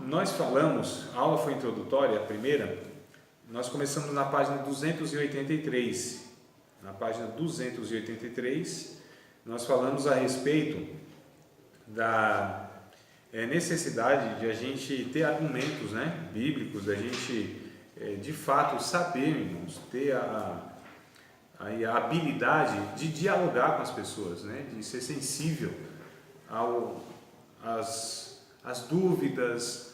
nós falamos, a aula foi introdutória, a primeira, nós começamos na página 283. Na página 283, nós falamos a respeito da necessidade de a gente ter argumentos, né, bíblicos, da gente de fato saber, irmãos, ter a habilidade de dialogar com as pessoas, né, de ser sensível às dúvidas,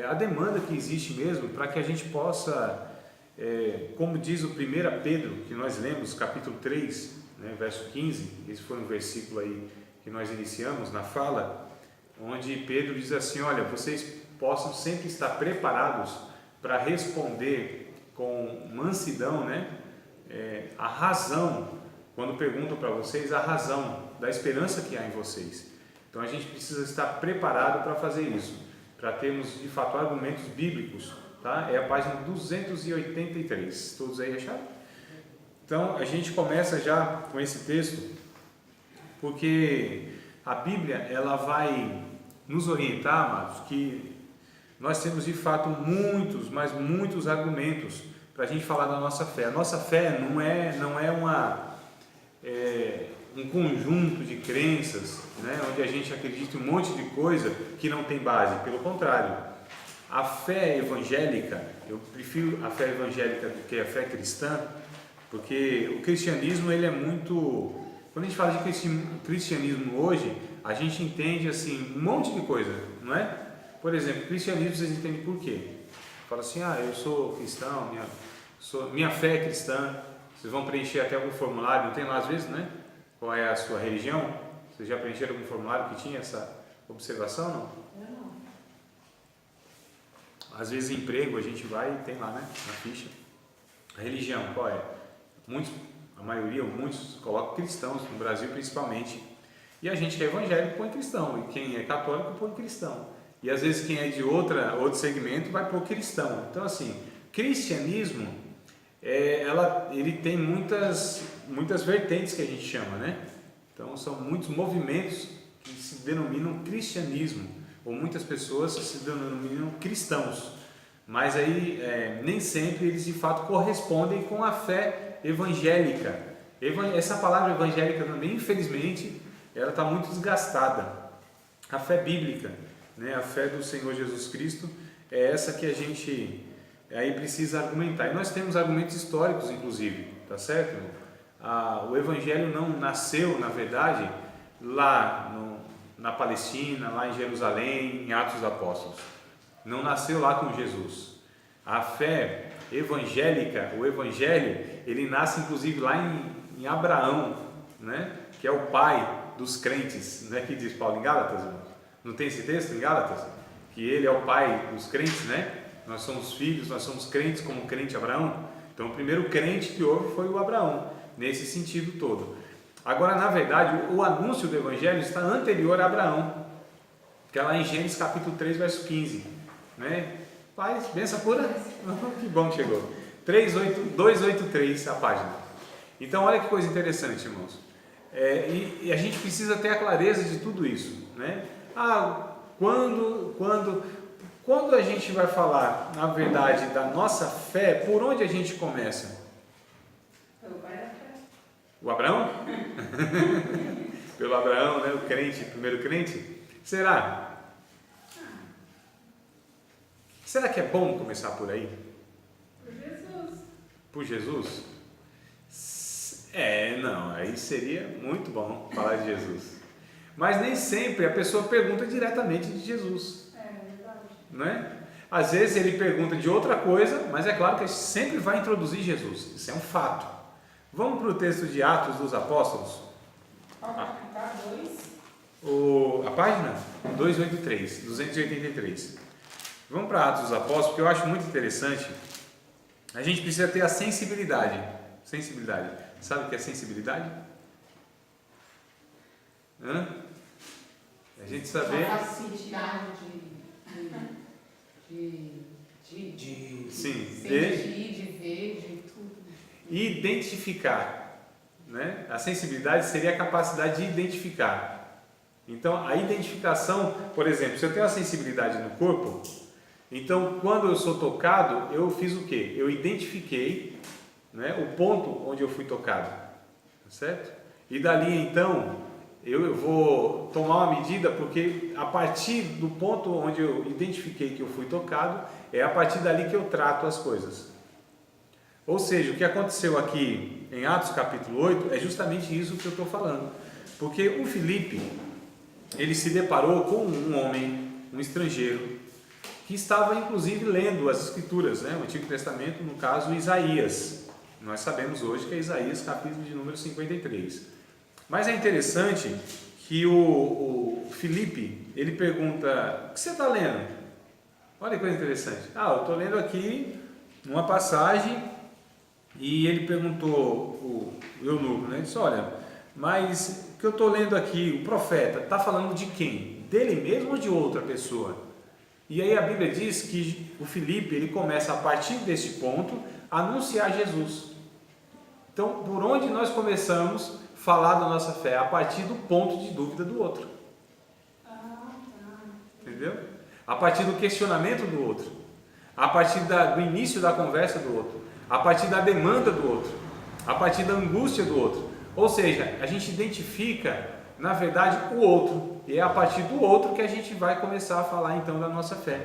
a demanda que existe mesmo, para que a gente possa, como diz o 1 Pedro, que nós lemos, capítulo 3, né, verso 15, esse foi um versículo aí que nós iniciamos na fala, onde Pedro diz assim: olha, vocês possam sempre estar preparados para responder com mansidão, né, a razão, quando perguntam para vocês a razão da esperança que há em vocês. Então a gente precisa estar preparado para fazer isso, para termos de fato argumentos bíblicos, tá? É a página 283, todos aí acharam? Então a gente começa já com esse texto, porque a Bíblia ela vai nos orientar, amados, que nós temos de fato muitos, mas muitos argumentos para a gente falar da nossa fé. A nossa fé não é um conjunto de crenças, né, onde a gente acredita em um monte de coisa que não tem base. Pelo contrário, a fé evangélica, eu prefiro a fé evangélica do que a fé cristã, porque o cristianismo ele é muito... Quando a gente fala de cristianismo hoje, a gente entende assim um monte de coisa, não é? Por exemplo, cristianismo vocês entendem por quê? Fala assim: eu sou cristão, minha fé é cristã. Vocês vão preencher até algum formulário, não tem lá às vezes, né? Qual é a sua religião? Vocês já preencheram algum formulário que tinha essa observação, não? Não. Às vezes emprego a gente vai e tem lá, né, na ficha. A religião, qual é? Muitos colocam cristãos, no Brasil principalmente. E a gente que é evangélico põe cristão, e quem é católico põe cristão. E às vezes quem é de outro segmento vai pôr cristão. Então assim, cristianismo, ele tem muitas vertentes que a gente chama, né? Então são muitos movimentos que se denominam cristianismo, ou muitas pessoas se denominam cristãos. Mas aí nem sempre eles de fato correspondem com a fé evangélica. Essa palavra evangélica também, infelizmente, ela está muito desgastada. A fé bíblica, né, a fé do Senhor Jesus Cristo, é essa que a gente aí precisa argumentar. E nós temos argumentos históricos, inclusive, tá certo? O Evangelho não nasceu, na verdade, lá na Palestina, lá em Jerusalém, em Atos dos Apóstolos. Não nasceu lá com Jesus. A fé evangélica, o Evangelho, ele nasce inclusive lá em Abraão, né, que é o pai dos crentes, não é que diz Paulo em Gálatas, irmãos? Não tem esse texto em Gálatas? Que ele é o pai dos crentes, né? Nós somos filhos, nós somos crentes como o crente Abraão. Então o primeiro crente que houve foi o Abraão, nesse sentido todo. Agora, na verdade, o anúncio do Evangelho está anterior a Abraão, que é lá em Gênesis capítulo 3, verso 15, né? Pai, benção pura? Que bom que chegou. 283 a página. Então olha que coisa interessante, irmãos. E a gente precisa ter a clareza de tudo isso, né? Quando a gente vai falar, na verdade, da nossa fé, por onde a gente começa? Pelo pai da fé. O Abraão? Pelo Abraão, né? O crente, o primeiro crente? Será? Será que é bom começar por aí? Por Jesus. Por Jesus? Não, aí seria muito bom falar de Jesus. Mas nem sempre a pessoa pergunta diretamente de Jesus. É verdade. Não é? Às vezes ele pergunta de outra coisa, mas é claro que ele sempre vai introduzir Jesus. Isso é um fato. Vamos para o texto de Atos dos Apóstolos? Qual que tá? 2? A página 283. Vamos para Atos dos Apóstolos, porque eu acho muito interessante. A gente precisa ter a sensibilidade. Sabe o que é sensibilidade? A gente saber... A facilidade de sentir, de ver, de tudo. Identificar, né? A sensibilidade seria a capacidade de identificar. Então, a identificação, por exemplo, se eu tenho a sensibilidade no corpo, Então, quando eu sou tocado, eu fiz o quê? Eu identifiquei, né, o ponto onde eu fui tocado, certo? E dali então eu vou tomar uma medida, porque a partir do ponto onde eu identifiquei que eu fui tocado, é a partir dali que eu trato as coisas. Ou seja, o que aconteceu aqui em Atos capítulo 8 é justamente isso que eu estou falando. Porque o Filipe, ele se deparou com um homem, um estrangeiro, que estava inclusive lendo as escrituras, né? O Antigo Testamento, no caso Isaías. Nós sabemos hoje que é Isaías capítulo de número 53. Mas é interessante que o Filipe, ele pergunta: o que você está lendo? Olha que coisa interessante. Eu estou lendo aqui uma passagem, e ele perguntou, o eunuco, né? Ele disse: olha, mas o que eu estou lendo aqui, o profeta, está falando de quem? Dele mesmo ou de outra pessoa? E aí a Bíblia diz que o Filipe, ele começa a partir desse ponto a anunciar Jesus. Então, por onde nós começamos a falar da nossa fé? A partir do ponto de dúvida do outro. Entendeu? A partir do questionamento do outro. A partir do início da conversa do outro. A partir da demanda do outro. A partir da angústia do outro. Ou seja, a gente identifica, na verdade, o outro. E é a partir do outro que a gente vai começar a falar então da nossa fé.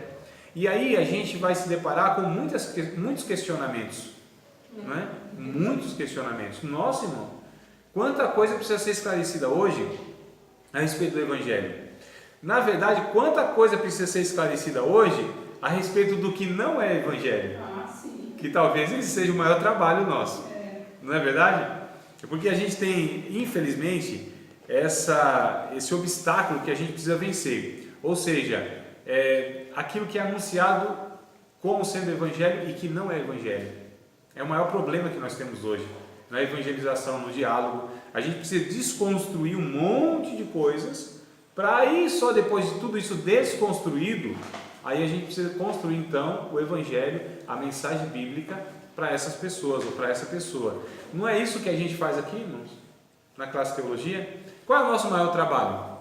E aí a gente vai se deparar com muitos questionamentos. Não é? Muitos questionamentos. Nossa, irmão, quanta coisa precisa ser esclarecida hoje a respeito do Evangelho. Na verdade, quanta coisa precisa ser esclarecida hoje a respeito do que não é Evangelho. Sim. Que talvez esse seja o maior trabalho nosso. Não é verdade? É porque a gente tem, infelizmente, esse obstáculo que a gente precisa vencer. Ou seja, aquilo que é anunciado como sendo Evangelho e que não é Evangelho. É o maior problema que nós temos hoje, na evangelização, no diálogo. A gente precisa desconstruir um monte de coisas, para aí só depois de tudo isso desconstruído, aí a gente precisa construir então o Evangelho, a mensagem bíblica para essas pessoas ou para essa pessoa. Não é isso que a gente faz aqui, irmãos, na classe de teologia? Qual é o nosso maior trabalho?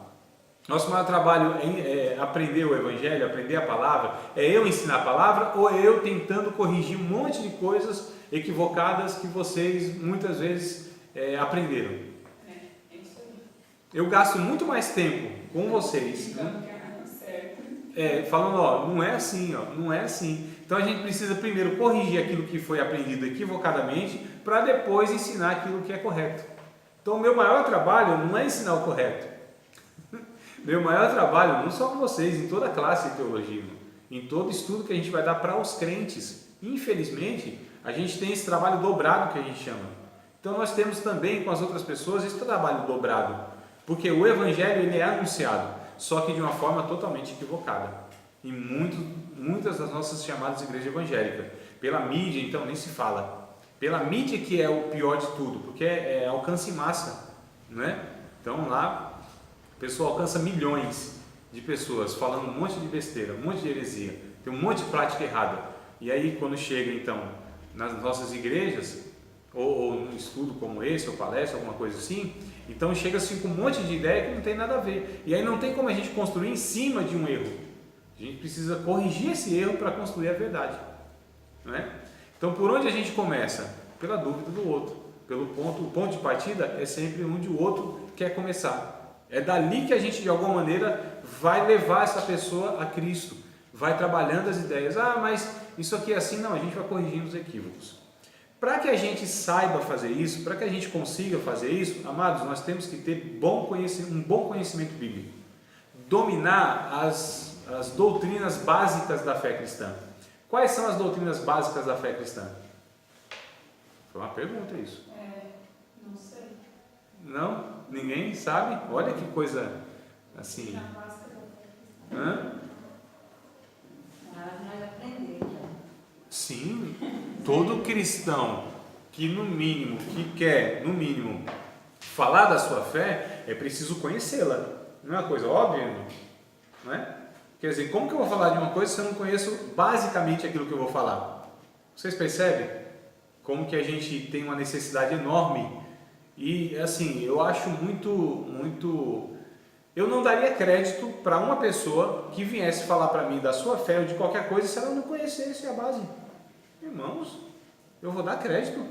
Nosso maior trabalho é aprender o Evangelho, aprender a palavra? É eu ensinar a palavra ou é eu tentando corrigir um monte de coisas equivocadas que vocês muitas vezes aprenderam? É isso aí. Eu gasto muito mais tempo com vocês, falando, não é assim, não é assim. Então a gente precisa primeiro corrigir aquilo que foi aprendido equivocadamente, para depois ensinar aquilo que é correto. Então o meu maior trabalho não é ensinar o correto. Meu maior trabalho, não só com vocês, em toda a classe de teologia, em todo estudo que a gente vai dar para os crentes. Infelizmente, a gente tem esse trabalho dobrado que a gente chama. Então nós temos também com as outras pessoas esse trabalho dobrado, porque o Evangelho ele é anunciado, só que de uma forma totalmente equivocada, em muitas das nossas chamadas igrejas evangélicas. Pela mídia, então, nem se fala. Pela mídia que é o pior de tudo, porque é alcance em massa, não é? Então lá o pessoal alcança milhões de pessoas falando um monte de besteira, um monte de heresia, tem um monte de prática errada. E aí quando chega então nas nossas igrejas, ou num estudo como esse, ou palestra, alguma coisa assim, então chega assim com um monte de ideia que não tem nada a ver. E aí não tem como a gente construir em cima de um erro. A gente precisa corrigir esse erro para construir a verdade, não é? Então por onde a gente começa? Pela dúvida do outro. O ponto de partida é sempre onde o outro quer começar. É dali que a gente de alguma maneira vai levar essa pessoa a Cristo. Vai trabalhando as ideias. mas isso aqui é assim. Não, a gente vai corrigindo os equívocos. Para que a gente saiba fazer isso, para que a gente consiga fazer isso, amados, nós temos que ter um bom conhecimento bíblico. Dominar as doutrinas básicas da fé cristã. Quais são as doutrinas básicas da fé cristã? Foi uma pergunta isso. Não sei. Não? Ninguém sabe? Olha que coisa assim. Hã? Nós aprendemos. Sim, todo cristão que quer, no mínimo, falar da sua fé, é preciso conhecê-la. Não é uma coisa óbvia, não é? Quer dizer, como que eu vou falar de uma coisa se eu não conheço basicamente aquilo que eu vou falar? Vocês percebem como que a gente tem uma necessidade enorme? E assim, eu acho muito Eu não daria crédito para uma pessoa que viesse falar para mim da sua fé ou de qualquer coisa se ela não conhecesse a base. Irmãos, eu vou dar crédito.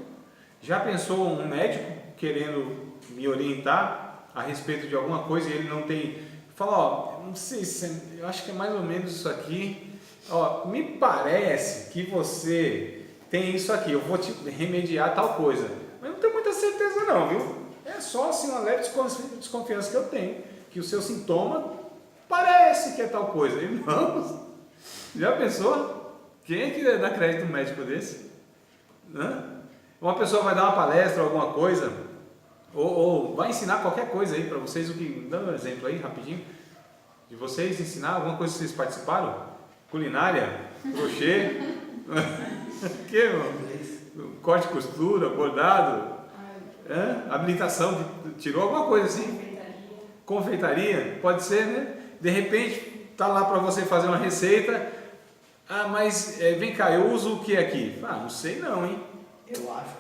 Já pensou um médico querendo me orientar a respeito de alguma coisa e ele não tem... Fala, ó, não sei se... Eu acho que é mais ou menos isso aqui. Ó, me parece que você tem isso aqui, eu vou te remediar tal coisa. Mas não tenho muita certeza não, viu? É só assim uma leve desconfiança que eu tenho. Que o seu sintoma parece que é tal coisa. Irmãos, já pensou? Quem é que dá crédito a um médico desse? Hã? Uma pessoa vai dar uma palestra, alguma coisa, ou vai ensinar qualquer coisa aí para vocês, dando um exemplo aí rapidinho, de vocês ensinar alguma coisa que vocês participaram, culinária, crochê, que, irmão? Corte e costura, bordado, habilitação, tirou alguma coisa assim, confeitaria, pode ser, né? De repente tá lá para você fazer uma receita, mas vem cá, eu uso o que aqui? Não sei não, hein? Eu acho.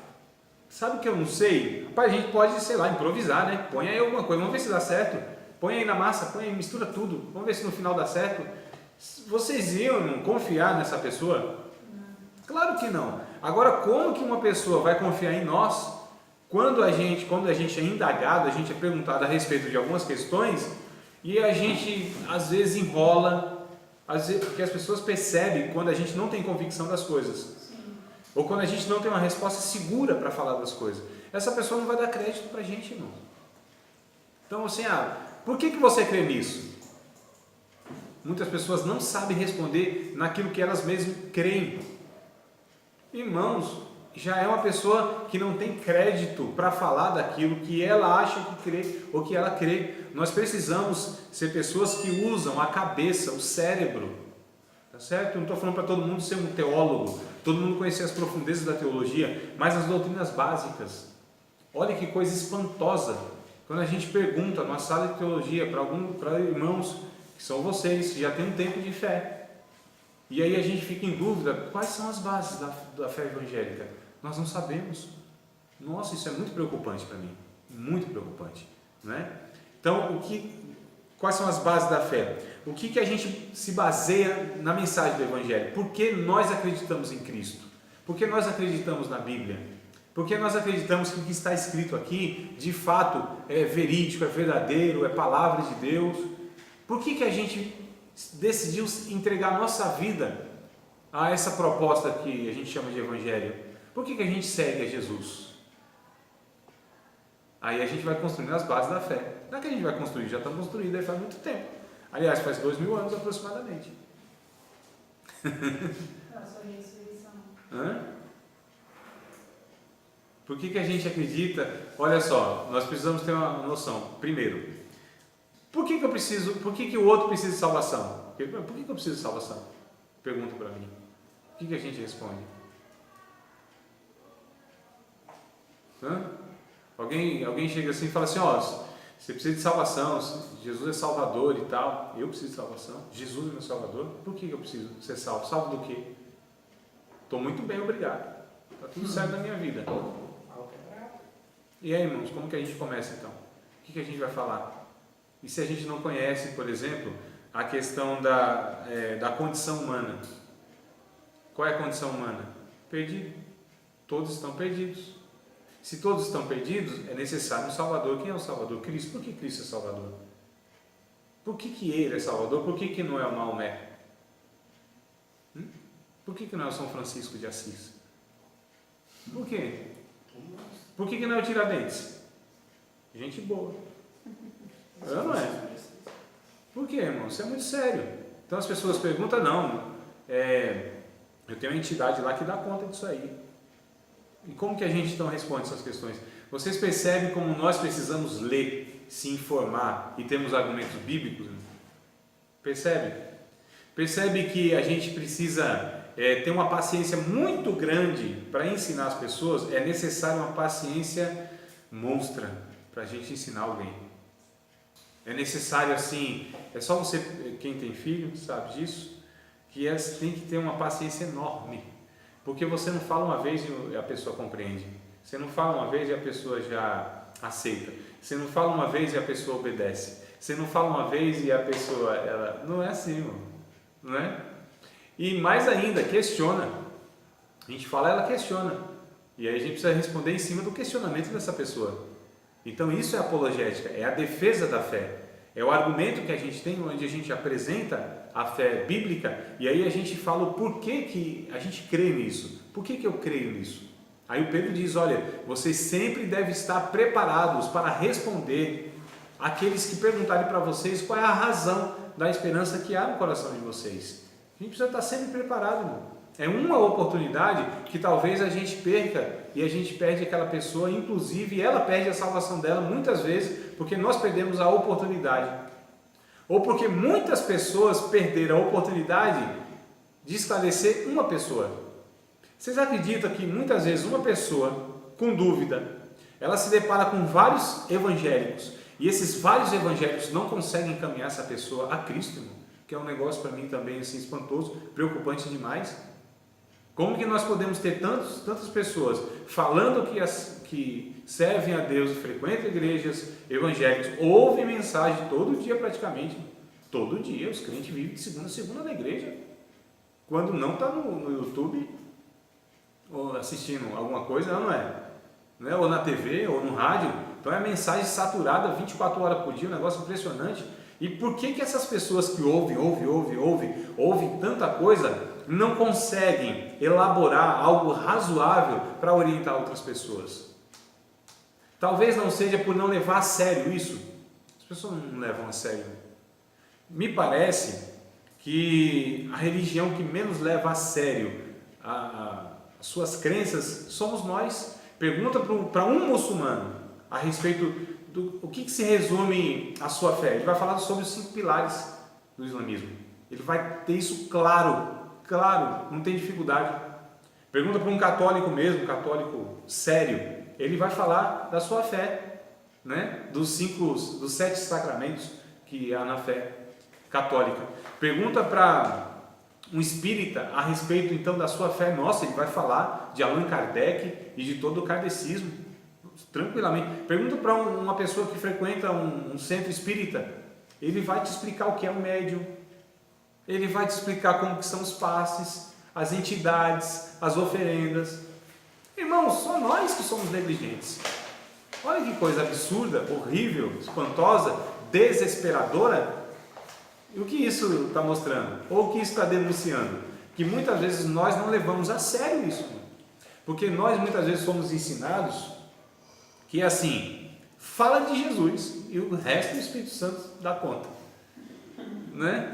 Sabe o que eu não sei? Rapaz, a gente pode, sei lá, improvisar, né? Põe aí alguma coisa, vamos ver se dá certo. Põe aí na massa, põe aí, mistura tudo. Vamos ver se no final dá certo. Vocês iam confiar nessa pessoa? Não. Claro que não. Agora, como que uma pessoa vai confiar em nós quando a gente é indagado, a gente é perguntado a respeito de algumas questões e a gente às vezes enrola, às vezes, porque as pessoas percebem quando a gente não tem convicção das coisas. Ou quando a gente não tem uma resposta segura para falar das coisas. Essa pessoa não vai dar crédito para a gente, irmão. Então, assim, por que você crê nisso? Muitas pessoas não sabem responder naquilo que elas mesmas creem. Irmãos, já é uma pessoa que não tem crédito para falar daquilo que ela acha que crê ou que ela crê. Nós precisamos ser pessoas que usam a cabeça, o cérebro. Tá certo? Eu não estou falando para todo mundo ser um teólogo, todo mundo conhecer as profundezas da teologia, mas as doutrinas básicas. Olha que coisa espantosa. Quando a gente pergunta numa sala de teologia para irmãos que são vocês, que já têm um tempo de fé, e aí a gente fica em dúvida, quais são as bases da fé evangélica? Nós não sabemos. Nossa, isso é muito preocupante para mim, muito preocupante, não é? Então, quais são as bases da fé? O que a gente se baseia na mensagem do Evangelho? Por que nós acreditamos em Cristo? Por que nós acreditamos na Bíblia? Por que nós acreditamos que o que está escrito aqui, de fato, é verídico, é verdadeiro, é palavra de Deus? Por que a gente decidiu entregar nossa vida a essa proposta que a gente chama de Evangelho? Por que a gente segue a Jesus? Aí a gente vai construindo as bases da fé. Não é que a gente vai construir, já está construído aí faz muito tempo. Aliás, faz 2000 anos aproximadamente. Nossa ressurreição. Por que a gente acredita? Olha só, nós precisamos ter uma noção. Primeiro, por que o outro precisa de salvação? Por que eu preciso de salvação? Pergunta para mim. O que a gente responde? Alguém chega assim e fala assim, você precisa de salvação, Jesus é Salvador e tal, eu preciso de salvação, Jesus é meu Salvador, por que eu preciso ser salvo? Salvo do quê? Estou muito bem, obrigado, está tudo certo na minha vida. E aí, irmãos, como que a gente começa então? O que a gente vai falar? E se a gente não conhece, por exemplo, a questão da condição humana? Qual é a condição humana? Perdido. Todos estão perdidos. Se todos estão perdidos, é necessário um Salvador. Quem é o Salvador? Cristo. Por que Cristo é Salvador? Por que Ele é Salvador? Por que não é o Maomé? Por que não é o São Francisco de Assis? Por quê? Por que não é o Tiradentes? Gente boa. Não é? Por quê, irmão? Isso é muito sério. Então as pessoas perguntam, eu tenho uma entidade lá que dá conta disso aí. E como que a gente então responde essas questões? Vocês percebem como nós precisamos ler, se informar e temos argumentos bíblicos? Percebe? Percebe que a gente precisa ter uma paciência muito grande para ensinar as pessoas? É necessário uma paciência monstra para a gente ensinar alguém. É necessário assim, é só você, quem tem filho sabe disso, que tem que ter uma paciência enorme. Porque você não fala uma vez e a pessoa compreende. Você não fala uma vez e a pessoa já aceita. Você não fala uma vez e a pessoa obedece. Você não fala uma vez e a pessoa, ela não é assim, irmão, não é? E mais ainda, questiona. A gente fala, ela questiona. E aí a gente precisa responder em cima do questionamento dessa pessoa. Então isso é apologética, é a defesa da fé. É o argumento que a gente tem, onde a gente apresenta a fé bíblica e aí a gente fala o porquê que a gente crê nisso. Por que eu creio nisso? Aí o Pedro diz, olha, vocês sempre devem estar preparados para responder àqueles que perguntarem para vocês qual é a razão da esperança que há no coração de vocês. A gente precisa estar sempre preparado, irmão. É uma oportunidade que talvez a gente perca e a gente perde aquela pessoa, inclusive ela perde a salvação dela muitas vezes porque nós perdemos a oportunidade. Ou porque muitas pessoas perderam a oportunidade de esclarecer uma pessoa. Vocês acreditam que muitas vezes uma pessoa com dúvida, ela se depara com vários evangélicos e esses vários evangélicos não conseguem encaminhar essa pessoa a Cristo, irmão? Que é um negócio para mim também assim, espantoso, preocupante demais. Como que nós podemos ter tantas pessoas falando que servem a Deus, frequentam igrejas evangélicas, ouvem mensagem todo dia praticamente, todo dia, os crentes vivem de segunda a segunda na igreja, quando não está no YouTube, ou assistindo alguma coisa, não é? Ou na TV, ou no rádio, então é mensagem saturada 24 horas por dia, um negócio impressionante. E por que essas pessoas que ouvem tanta coisa, não conseguem elaborar algo razoável para orientar outras pessoas? Talvez não seja por não levar a sério isso. As pessoas não levam a sério. Me parece que a religião que menos leva a sério as suas crenças somos nós. Pergunta para um muçulmano a respeito do que se resume a sua fé. Ele vai falar sobre os 5 pilares do islamismo. Ele vai ter isso claro, não tem dificuldade. Pergunta para um católico mesmo, um católico sério, ele vai falar da sua fé, dos 7 sacramentos que há na fé católica. Pergunta para um espírita a respeito então da sua fé, nossa, ele vai falar de Allan Kardec e de todo o kardecismo, tranquilamente. Pergunta para uma pessoa que frequenta um centro espírita, ele vai te explicar o que é um médium, ele vai te explicar como que são os passes, as entidades, as oferendas. Irmãos, só nós que somos negligentes. Olha que coisa absurda, horrível, espantosa, desesperadora. E o que isso está mostrando? Ou o que isso está denunciando? Que muitas vezes nós não levamos a sério isso. Porque nós muitas vezes somos ensinados que é assim, fala de Jesus e o resto do Espírito Santo dá conta. Não é?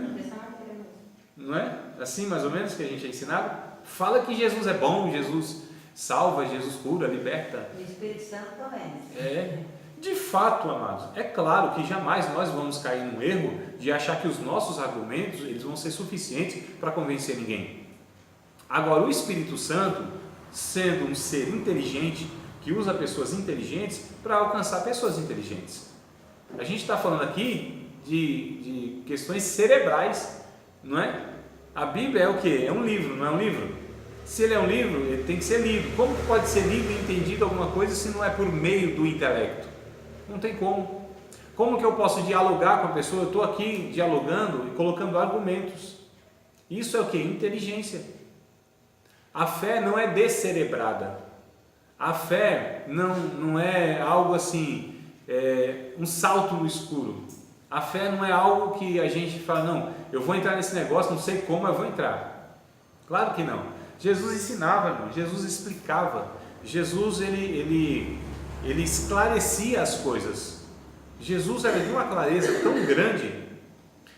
Não é? Assim mais ou menos que a gente é ensinado? Fala que Jesus é bom, Jesus salva, Jesus cura, liberta. O Espírito Santo também. É. De fato, amados, é claro que jamais nós vamos cair num erro de achar que os nossos argumentos eles vão ser suficientes para convencer ninguém. Agora, o Espírito Santo, sendo um ser inteligente, que usa pessoas inteligentes para alcançar pessoas inteligentes. A gente está falando aqui de questões cerebrais, não é? A Bíblia é o quê? É um livro, não é um livro? Se ele é um livro, ele tem que ser lido. Como pode ser lido e entendido alguma coisa se não é por meio do intelecto? Não tem como. Como que eu posso dialogar com a pessoa? Eu estou aqui dialogando e colocando argumentos. Isso é o quê? Inteligência. A fé não é descerebrada. A fé não é algo assim, um salto no escuro. A fé não é algo que a gente fala, não, eu vou entrar nesse negócio, não sei como, eu vou entrar. Claro que não. Jesus ensinava, irmão, Jesus explicava, Jesus ele esclarecia as coisas. Jesus era de uma clareza tão grande.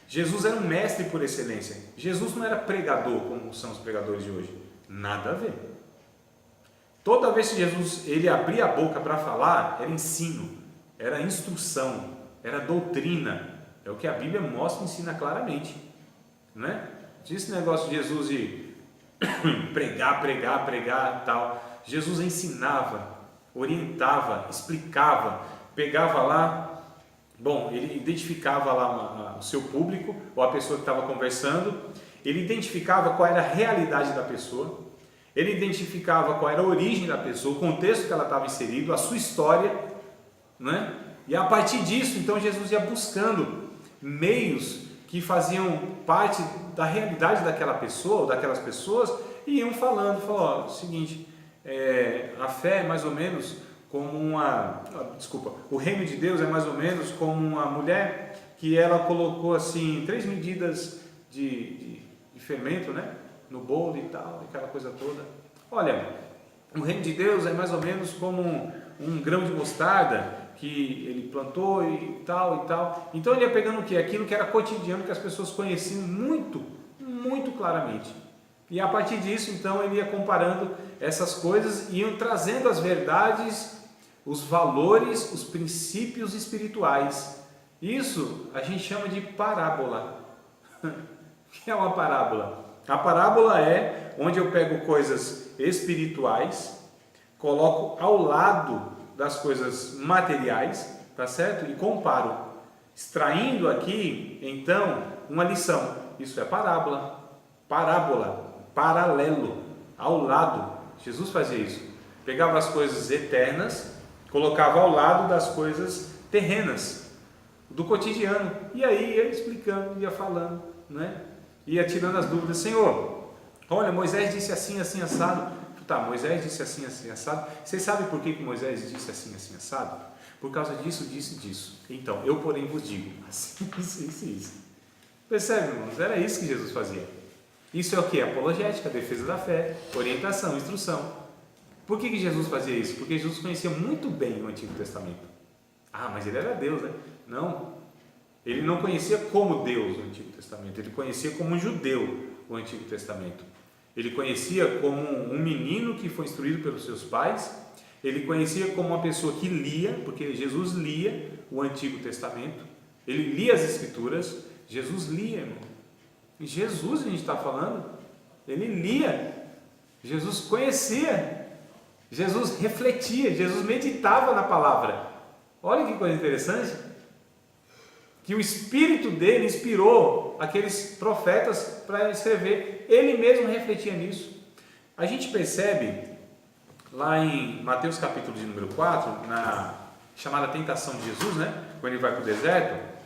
Jesus era um mestre por excelência. Jesus não era pregador como são os pregadores de hoje. Nada a ver. Toda vez que Jesus ele abria a boca para falar, era ensino, era instrução, era doutrina. É o que a Bíblia mostra e ensina claramente. Não é? Esse negócio de Jesus de pregar e tal. Jesus ensinava, orientava, explicava, pegava lá, ele identificava lá o seu público, ou a pessoa que estava conversando, ele identificava qual era a realidade da pessoa, ele identificava qual era a origem da pessoa, o contexto que ela estava inserido, a sua história, não é? E a partir disso, então, Jesus ia buscando meios que faziam parte da realidade daquela pessoa, ou daquelas pessoas, e iam falando, ó, o seguinte, a fé é mais ou menos como o reino de Deus é mais ou menos como uma mulher que ela colocou assim 3 medidas de fermento, né, no bolo e tal, aquela coisa toda. Olha, o reino de Deus é mais ou menos como um grão de mostarda que ele plantou e tal e tal. Então ele ia pegando o quê? Aquilo que era cotidiano, que as pessoas conheciam muito, muito claramente. E a partir disso, então, ele ia comparando essas coisas e iam trazendo as verdades, os valores, os princípios espirituais. Isso a gente chama de parábola. O que é uma parábola? A parábola é onde eu pego coisas espirituais, coloco ao lado das coisas materiais, tá certo? E comparo, extraindo aqui, então, uma lição. Isso é parábola, paralelo, ao lado. Jesus fazia isso. Pegava as coisas eternas, colocava ao lado das coisas terrenas, do cotidiano. E aí ia explicando, ia falando, né? Ia tirando as dúvidas. Senhor, olha, Moisés disse assim, assim, assado. Tá, Moisés disse assim, assim, assado. Vocês sabem por que Moisés disse assim, assim, assado? Por causa disso, disso e disso. Então, eu porém vos digo, assim, isso. Percebe, irmãos? Era isso que Jesus fazia. Isso é o que? Apologética, defesa da fé, orientação, instrução. Por que Jesus fazia isso? Porque Jesus conhecia muito bem o Antigo Testamento. Ah, mas ele era Deus, né? Não. Ele não conhecia como Deus o Antigo Testamento. Ele conhecia como um judeu o Antigo Testamento. Ele conhecia como um menino que foi instruído pelos seus pais. Ele conhecia como uma pessoa que lia, porque Jesus lia o Antigo Testamento. Ele lia as Escrituras. Jesus lia, irmão. E Jesus, a gente está falando, ele lia. Jesus conhecia. Jesus refletia. Jesus meditava na palavra. Olha que coisa interessante. Que o Espírito dele inspirou aqueles profetas para escrever. Ele mesmo refletia nisso. A gente percebe lá em Mateus capítulo de número 4, na chamada tentação de Jesus, né? Quando ele vai para o deserto,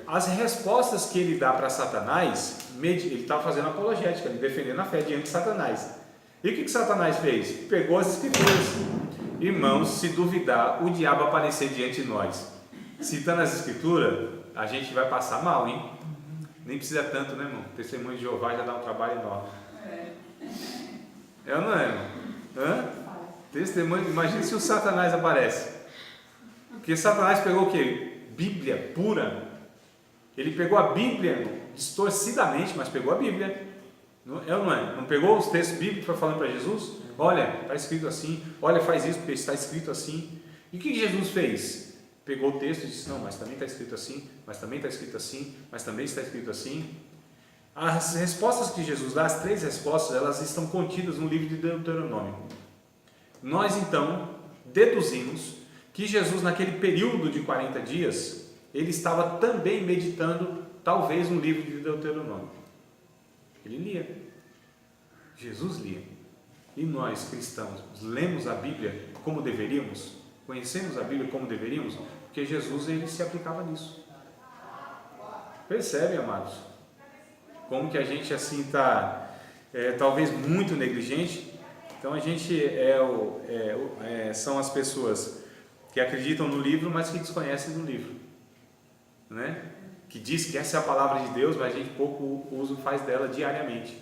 as respostas que ele dá para Satanás, ele estava fazendo apologética, ele defendendo a fé diante de Satanás. E o que Satanás fez? Pegou as Escrituras. Irmãos, se duvidar, o diabo aparecer diante de nós, citando as Escrituras, a gente vai passar mal, hein? Nem precisa tanto, né, irmão? Testemunho de Jeová já dá um trabalho enorme. É ou não é, irmão? Hã? Testemunho, imagina se o Satanás aparece. Porque Satanás pegou o quê? Bíblia pura. Ele pegou a Bíblia distorcidamente, mas pegou a Bíblia. É ou não é? Não pegou os textos bíblicos para falar para Jesus? Olha, está escrito assim. Olha, faz isso porque está escrito assim. E o que Jesus fez? Pegou o texto e disse, não, mas também está escrito assim, mas também está escrito assim, mas também está escrito assim. As respostas que Jesus dá, as 3 respostas, elas estão contidas no livro de Deuteronômio. Nós então deduzimos que Jesus, naquele período de 40 dias, ele estava também meditando, talvez, no livro de Deuteronômio. Ele lia. Jesus lia. E nós, cristãos, lemos a Bíblia como deveríamos? Conhecemos a Bíblia como deveríamos? Porque Jesus, ele se aplicava nisso. Percebe, amados? Como que a gente assim está, talvez muito negligente. Então a gente são as pessoas que acreditam no livro, mas que desconhecem do livro, né? Que diz que essa é a palavra de Deus, mas a gente pouco uso faz dela diariamente.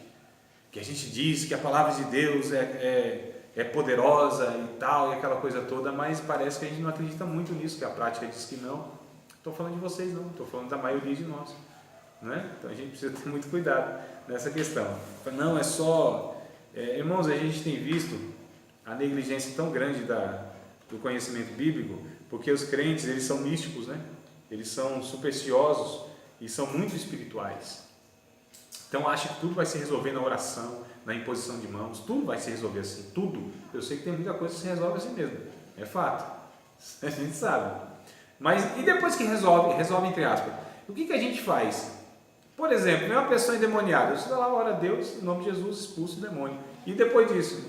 Que a gente diz que a palavra de Deus é poderosa e tal, e aquela coisa toda, mas parece que a gente não acredita muito nisso, que a prática diz que não. Estou falando de vocês não, estou falando da maioria de nós, né? Então a gente precisa ter muito cuidado nessa questão. Não é só... irmãos, a gente tem visto a negligência tão grande do conhecimento bíblico, porque os crentes, eles são místicos, né? Eles são supersticiosos e são muito espirituais. Então acham que tudo vai se resolver na oração, na imposição de mãos, tudo vai se resolver assim, tudo. Eu sei que tem muita coisa que se resolve assim mesmo, é fato, a gente sabe. Mas e depois que resolve entre aspas, o que a gente faz? Por exemplo, é uma pessoa endemoniada, você vai lá, ora a Deus, em nome de Jesus, expulsa o demônio. E depois disso,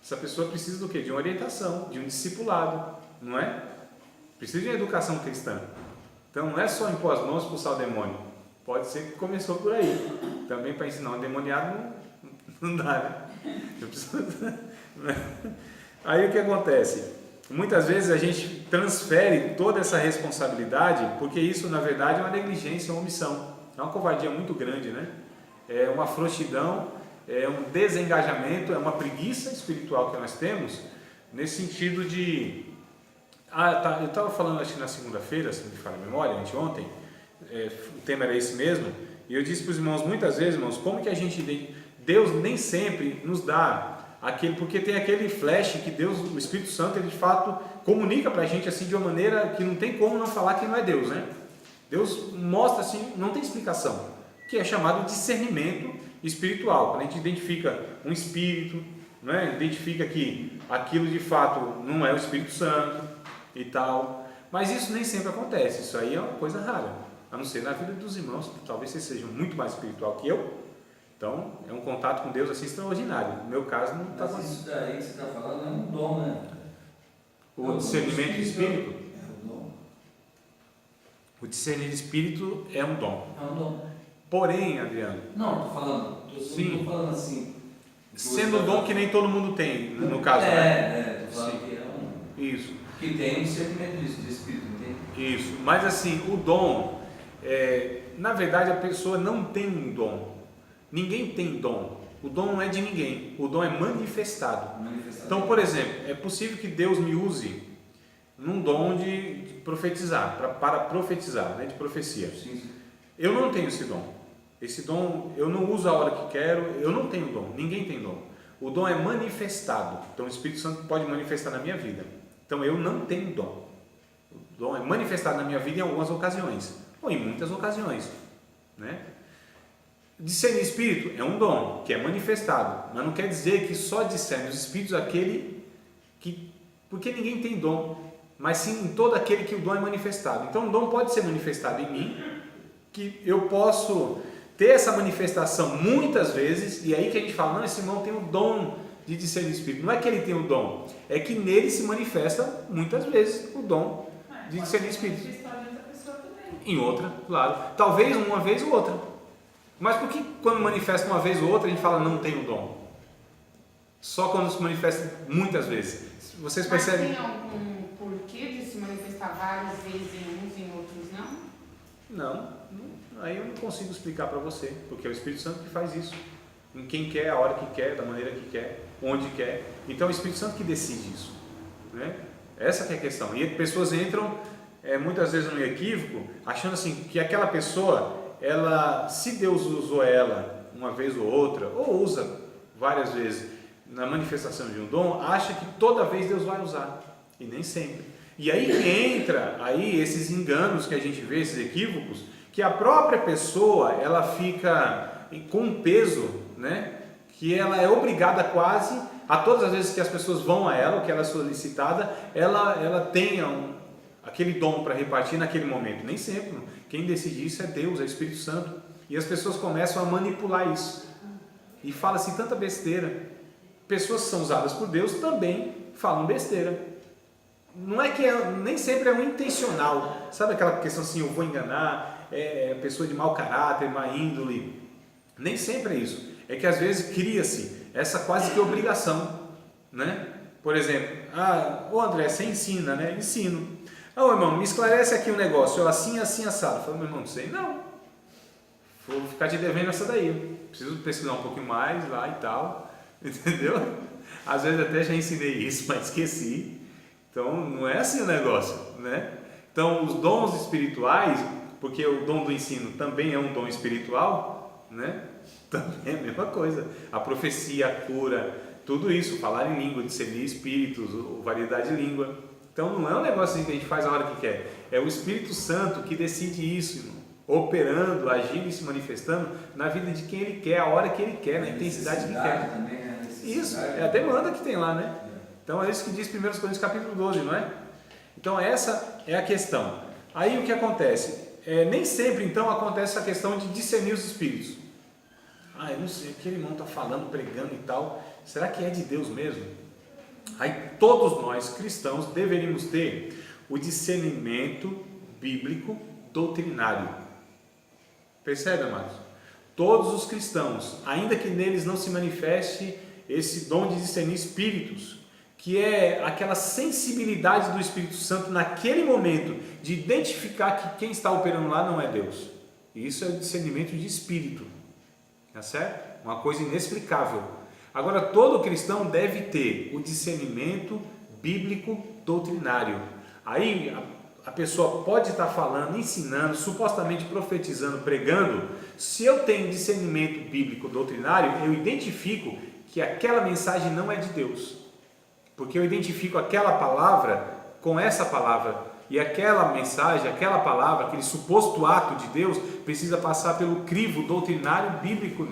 essa pessoa precisa do quê? De uma orientação, de um discipulado, não é? Precisa de uma educação cristã. Então não é só impor as mãos e expulsar o demônio. Pode ser que começou por aí. Também para ensinar um endemoniado não dá, né? Eu preciso... Aí o que acontece? Muitas vezes a gente transfere toda essa responsabilidade, porque isso na verdade é uma negligência, uma omissão. É uma covardia muito grande, né? É uma frouxidão, é um desengajamento, é uma preguiça espiritual que nós temos, nesse sentido de... eu estava falando acho que na segunda-feira, se me falha a memória, anteontem, o tema era esse mesmo, e eu disse para os irmãos muitas vezes, irmãos, como que a gente... Deus nem sempre nos dá aquele, porque tem aquele flash que Deus, o Espírito Santo, ele de fato comunica para a gente assim de uma maneira que não tem como não falar que não é Deus, né? Deus mostra assim, não tem explicação, que é chamado discernimento espiritual. Quando a gente identifica um espírito, né? Identifica que aquilo de fato não é o Espírito Santo e tal, mas isso nem sempre acontece. Isso aí é uma coisa rara, a não ser na vida dos irmãos, que talvez vocês sejam muito mais espiritual que eu. Então, é um contato com Deus assim extraordinário. No meu caso, não está... Mas isso daí que você está falando é um dom, né? O discernimento de espírito? É um dom. O discernir de espírito é um dom. É um dom. Porém, Adriano... Não, estou falando... Estou falando assim... Sendo um dom que nem todo mundo tem, no caso, né? Estou falando que é um... Isso. Que tem um discernimento de espírito, entende? Isso. Mas assim, o dom... na verdade, a pessoa não tem um dom. Ninguém tem dom. O dom não é de ninguém. O dom é manifestado. Então, por exemplo, é possível que Deus me use num dom de profetizar, para profetizar, né, de profecia. Sim. Eu não tenho esse dom. Esse dom eu não uso a hora que quero. Eu não tenho dom. Ninguém tem dom. O dom é manifestado. Então, o Espírito Santo pode manifestar na minha vida. Então, eu não tenho dom. O dom é manifestado na minha vida em algumas ocasiões, ou em muitas ocasiões, né? Discernir espírito é um dom que é manifestado, mas não quer dizer que só discerne os espíritos aquele que... Porque ninguém tem dom, mas sim em todo aquele que o dom é manifestado. Então o dom pode ser manifestado em mim, que eu posso ter essa manifestação muitas vezes, e aí que a gente fala, não, esse irmão tem o dom de discernir espírito. Não é que ele tem o dom, é que nele se manifesta muitas vezes o dom de discernir espírito. Em outra, claro. Talvez uma vez ou outra. Mas por que quando manifesta uma vez ou outra a gente fala não tem o dom? Só quando se manifesta muitas vezes. Vocês percebem? Mas tem algum porquê de se manifestar várias vezes em uns e em outros não? Não. Aí eu não consigo explicar para você, porque é o Espírito Santo que faz isso. Em quem quer, a hora que quer, da maneira que quer, onde quer. Então é o Espírito Santo que decide isso, né? Essa que é a questão. E pessoas entram muitas vezes no equívoco, achando assim que aquela pessoa... ela, se Deus usou ela uma vez ou outra, ou usa várias vezes na manifestação de um dom, acha que toda vez Deus vai usar, e nem sempre. E aí que entra aí esses enganos que a gente vê, esses equívocos, que a própria pessoa ela fica com um peso, né, que ela é obrigada quase, a todas as vezes que as pessoas vão a ela, que ela é solicitada, ela tenha aquele dom para repartir naquele momento. Nem sempre. Quem decide isso é Deus, é o Espírito Santo. E as pessoas começam a manipular isso. E fala-se tanta besteira. Pessoas que são usadas por Deus também falam besteira. Não é que nem sempre é um intencional. Sabe aquela questão assim, eu vou enganar, pessoa de mau caráter, má índole. Nem sempre é isso. É que às vezes cria-se essa quase que obrigação, né? Por exemplo, ô André, você ensina, né? Ensino. Ô irmão, me esclarece aqui um negócio, assim, assado. Eu falei, meu irmão, não sei não. Vou ficar te devendo essa daí. Preciso pesquisar um pouquinho mais lá e tal. Entendeu? Às vezes até já ensinei isso, mas esqueci. Então não é assim o negócio, né? Então os dons espirituais, porque o dom do ensino também é um dom espiritual, né? Também é a mesma coisa. A profecia, a cura, tudo isso, falar em língua, discernir espíritos, variedade de língua. Então não é um negócio assim que a gente faz a hora que quer. É o Espírito Santo que decide isso, irmão. Operando, agindo e se manifestando na vida de quem ele quer, a hora que ele quer, na intensidade que quer. Também, isso, é a demanda que tem lá, né? Então é isso que diz 1 Coríntios capítulo 12, não é? Então essa é a questão. Aí o que acontece? Nem sempre então acontece essa questão de discernir os espíritos. Eu não sei, aquele irmão está falando, pregando e tal, será que é de Deus mesmo? Aí todos nós cristãos deveríamos ter o discernimento bíblico doutrinário. Percebe, amados? Todos os cristãos, ainda que neles não se manifeste esse dom de discernir espíritos, que é aquela sensibilidade do Espírito Santo naquele momento de identificar que quem está operando lá não é Deus. Isso é o discernimento de espírito, tá certo? Uma coisa inexplicável. Agora, todo cristão deve ter o discernimento bíblico doutrinário. Aí a pessoa pode estar falando, ensinando, supostamente profetizando, pregando. Se eu tenho discernimento bíblico doutrinário, eu identifico que aquela mensagem não é de Deus. Porque eu identifico aquela palavra com essa palavra. E aquela mensagem, aquela palavra, aquele suposto ato de Deus, precisa passar pelo crivo doutrinário bíblico.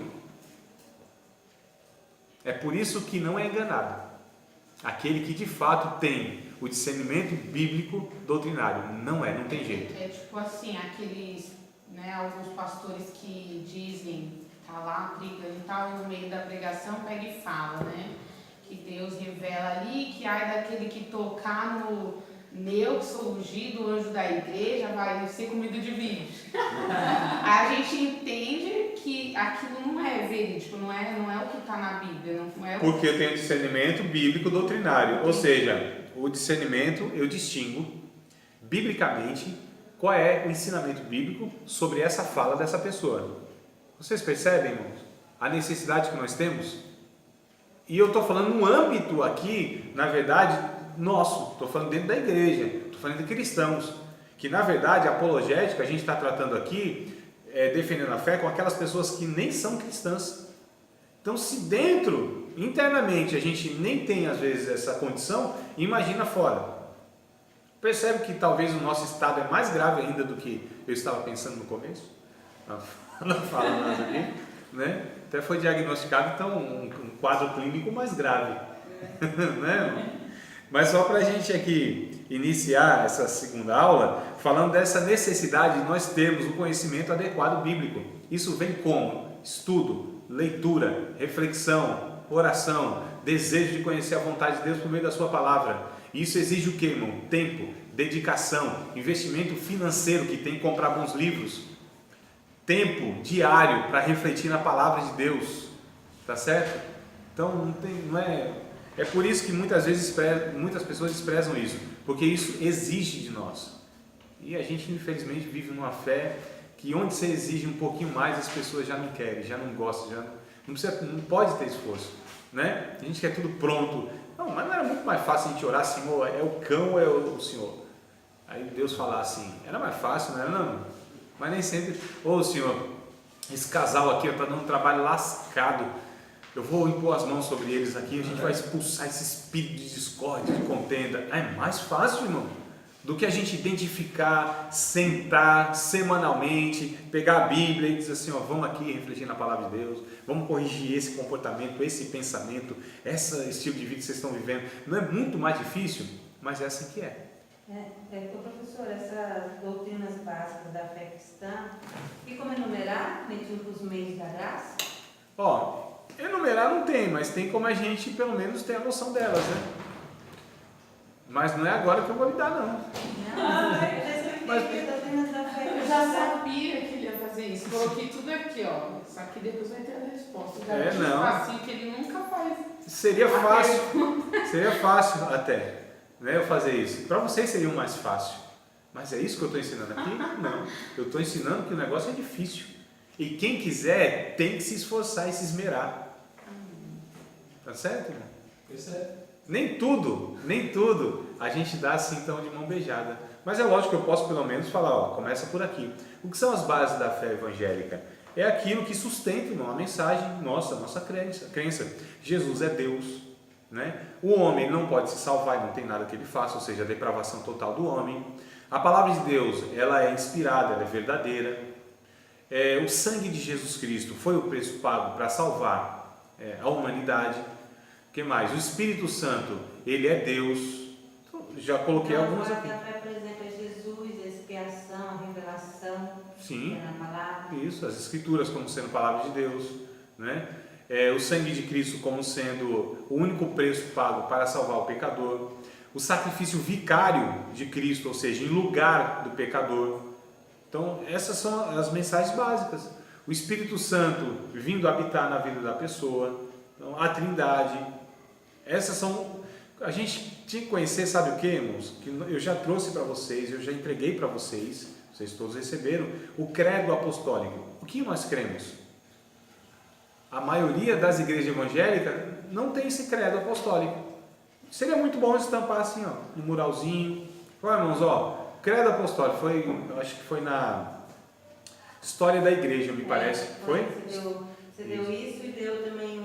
É por isso que não é enganado aquele que de fato tem o discernimento bíblico doutrinário. Não tem jeito. É tipo assim, aqueles, alguns pastores que dizem, tá lá pregando e tal, e no meio da pregação pega e fala, que Deus revela ali, que daquele que tocar no meu, que sou ungido, anjo da igreja, vai ser comido de bicho. A gente entende que aquilo não é verídico, não é o que está na Bíblia. Não é porque eu tenho discernimento bíblico doutrinário, ou seja, o discernimento eu distingo biblicamente qual é o ensinamento bíblico sobre essa fala dessa pessoa. Vocês percebem, irmãos, a necessidade que nós temos? E eu estou falando no âmbito aqui, na verdade, nosso, estou falando dentro da igreja, estou falando de cristãos, que na verdade a apologética a gente está tratando aqui, defendendo a fé com aquelas pessoas que nem são cristãs. Então, se dentro, internamente, a gente nem tem às vezes essa condição, imagina fora. Percebe que talvez o nosso estado é mais grave ainda do que eu estava pensando no começo? Não fala mais aqui, Até foi diagnosticado então um quadro clínico mais grave, Mas só para a gente aqui iniciar essa segunda aula, falando dessa necessidade de nós termos o conhecimento adequado bíblico. Isso vem como? Estudo, leitura, reflexão, oração, desejo de conhecer a vontade de Deus por meio da sua palavra. Isso exige o quê, irmão? Tempo, dedicação, investimento financeiro, que tem que comprar bons livros, tempo diário para refletir na palavra de Deus, tá certo? Então é por isso que muitas pessoas desprezam isso, porque isso exige de nós. E a gente infelizmente vive numa fé que onde você exige um pouquinho mais, as pessoas já não querem, já não gostam, não pode ter esforço, A gente quer tudo pronto. Não, mas não era muito mais fácil a gente orar, Senhor, é o cão ou é o Senhor? Aí Deus falar assim, era mais fácil, não era não? Mas nem sempre, Senhor, esse casal aqui está dando um trabalho lascado, eu vou impor as mãos sobre eles aqui, a gente vai expulsar esse espírito de discórdia, de contenda. É mais fácil, irmão, do que a gente identificar, sentar semanalmente, pegar a Bíblia e dizer assim, vamos aqui refletir na palavra de Deus, vamos corrigir esse comportamento, esse pensamento, esse estilo de vida que vocês estão vivendo. Não é muito mais difícil, mas é assim que é. Professor, essas doutrinas básicas da fé cristã, e como enumerar, mediante os meios da graça? Enumerar não tem, mas tem como a gente pelo menos ter a noção delas, Mas não é agora que eu vou lhe dar, não. Eu já sabia que ele ia fazer isso. Coloquei tudo aqui, Só que depois vai ter a resposta. Já tinha um passinho que ele nunca faz. Seria fácil até, eu fazer isso. Para vocês seria mais fácil. Mas é isso que eu estou ensinando aqui? Não. Eu estou ensinando que o negócio é difícil. E quem quiser tem que se esforçar e se esmerar. Tá certo, irmão? Isso é. Nem tudo a gente dá assim então de mão beijada. Mas é lógico que eu posso pelo menos falar, começa por aqui. O que são as bases da fé evangélica? É aquilo que sustenta, irmão, a mensagem nossa crença. Jesus é Deus, O homem não pode se salvar, não tem nada que ele faça, ou seja, a depravação total do homem. A palavra de Deus, ela é inspirada, ela é verdadeira. O sangue de Jesus Cristo foi o preço pago para salvar a humanidade. O que mais? O Espírito Santo, ele é Deus. Então, já coloquei algumas aqui. A fé, por exemplo, é Jesus, a expiação, a revelação. Sim, na palavra. Isso, as Escrituras como sendo palavra de Deus, O sangue de Cristo como sendo o único preço pago para salvar o pecador. o sacrifício vicário de Cristo, ou seja, em lugar do pecador. Então, essas são as mensagens básicas. O Espírito Santo vindo habitar na vida da pessoa, então, a Trindade. Essas são... A gente tinha que conhecer, sabe o que, irmãos? Que eu já trouxe para vocês, eu já entreguei para vocês, vocês todos receberam, o credo apostólico. O que nós cremos? A maioria das igrejas evangélicas não tem esse credo apostólico. Seria muito bom estampar assim, ó, no muralzinho. Olha, irmãos, ó, credo apostólico, eu acho que foi na história da igreja, me parece. Foi? Você deu isso e deu também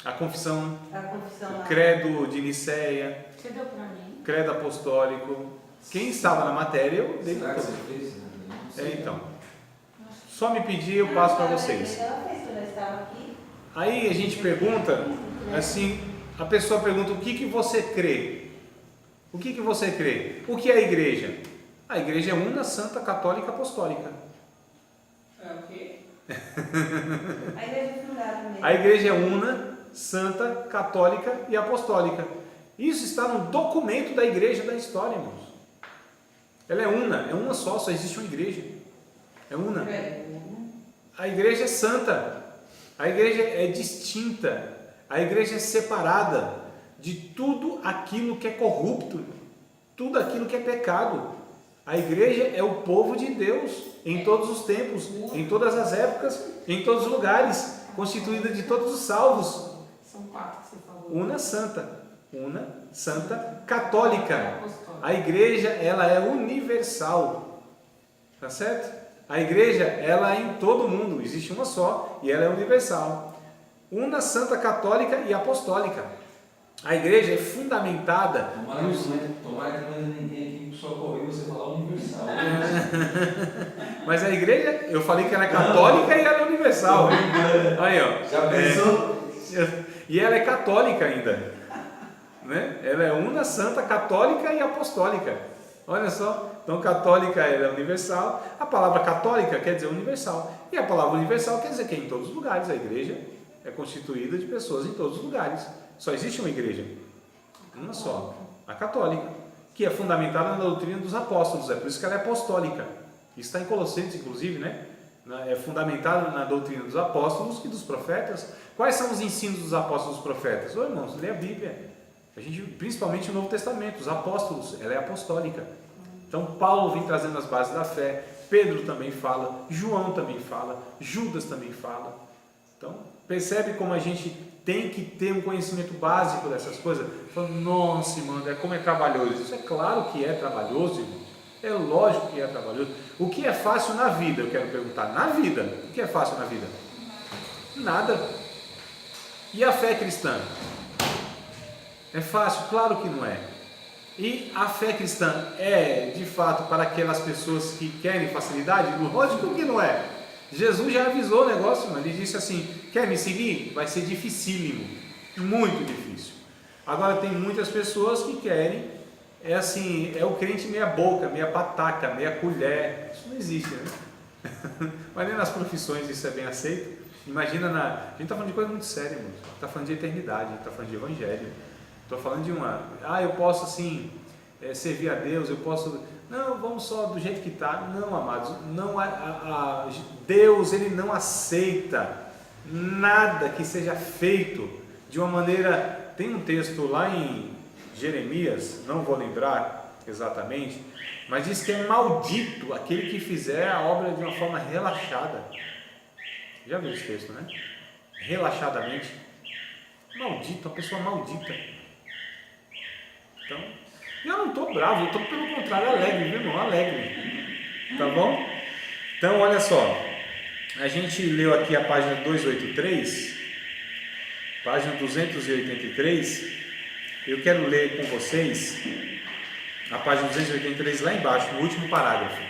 a confissão lá. Credo de Nicéia. Você deu para mim? Credo apostólico. Quem estava na matéria, eu dei para você vocês. fez? Então. Só me pedir, eu passo para vocês. Ela fez quando eu estava aqui. Aí a gente pergunta, assim, a pessoa pergunta: o que você crê? O que você crê? O que é a igreja? A igreja é una, santa, católica, apostólica. É o quê? A igreja é fundada mesmo. A igreja é una, santa, católica e apostólica. Isso está no documento da igreja da história, irmãos. Ela é uma só existe uma igreja. É una. A igreja é santa. A igreja é distinta. A igreja é separada de tudo aquilo que é corrupto, tudo aquilo que é pecado. A igreja é o povo de Deus em todos os tempos, em todas as épocas, em todos os lugares, constituída de todos os salvos. São 4 que você falou. Una, santa, católica. A igreja, ela é universal. Tá certo? A igreja, ela é em todo mundo, existe uma só e ela é universal. Una, santa, católica e apostólica. A igreja é fundamentada. Tomara que não é ninguém aqui que só correu você falar universal. Mas a igreja, eu falei que ela é católica e ela é universal. Aí, ó. Já pensou? E ela é católica ainda. Né? Ela é una, santa, católica e apostólica. Olha só. Então, católica ela é universal. A palavra católica quer dizer universal. E a palavra universal quer dizer que é em todos os lugares. A igreja é constituída de pessoas em todos os lugares. Só existe uma igreja, uma só, a católica, que é fundamentada na doutrina dos apóstolos. É por isso que ela é apostólica. Isso está em Colossenses, inclusive, né? É fundamentada na doutrina dos apóstolos e dos profetas. Quais são os ensinos dos apóstolos e dos profetas? Ô, irmãos, lê a Bíblia. A gente, principalmente o Novo Testamento, os apóstolos, ela é apostólica. Então, Paulo vem trazendo as bases da fé, Pedro também fala, João também fala, Judas também fala. Então, percebe como a gente tem que ter um conhecimento básico dessas coisas? Fala, nossa, irmão, como é trabalhoso. Isso é claro que é trabalhoso, irmão. É lógico que é trabalhoso. O que é fácil na vida? Eu quero perguntar. Na vida, o que é fácil na vida? Nada. E a fé cristã? É fácil? Claro que não é. E a fé cristã é, de fato, para aquelas pessoas que querem facilidade? Lógico que não é. Jesus já avisou o negócio, mas ele disse assim: quer me seguir? Vai ser dificílimo, muito difícil. Agora tem muitas pessoas que querem, é assim, é o crente meia boca, meia pataca, meia colher. Isso não existe, né? Mas nem nas profissões isso é bem aceito. Imagina a gente está falando de coisa muito séria, irmão. Está falando de eternidade, está falando de evangelho. Estou falando de eu posso assim, servir a Deus, eu posso... Não, vamos só do jeito que está. Não, amados, não, Deus, Ele não aceita nada que seja feito de uma maneira... Tem um texto lá em Jeremias, não vou lembrar exatamente, mas diz que é maldito aquele que fizer a obra de uma forma relaxada. Já viu esse texto, né? Relaxadamente. Maldito, uma pessoa maldita. Então, eu não estou bravo, eu estou pelo contrário alegre, viu, irmão? Alegre. Tá bom? Então, olha só. A gente leu aqui a página 283, página 283. Eu quero ler com vocês a página 283 lá embaixo, no último parágrafo.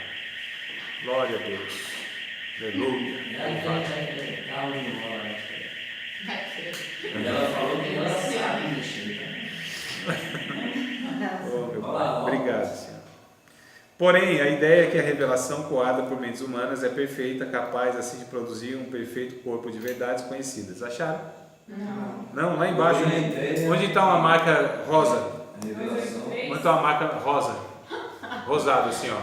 Glória a Deus. Aleluia. Ela falou que ela sabe mexer. Oh, meu Pai. Obrigado, Senhor. Porém, a ideia é que a revelação coada por mentes humanas é perfeita, capaz assim de produzir um perfeito corpo de verdades conhecidas. Acharam? Não, lá embaixo, onde está uma marca rosa? Revelação. Muito uma marca rosa. Rosado assim, ó.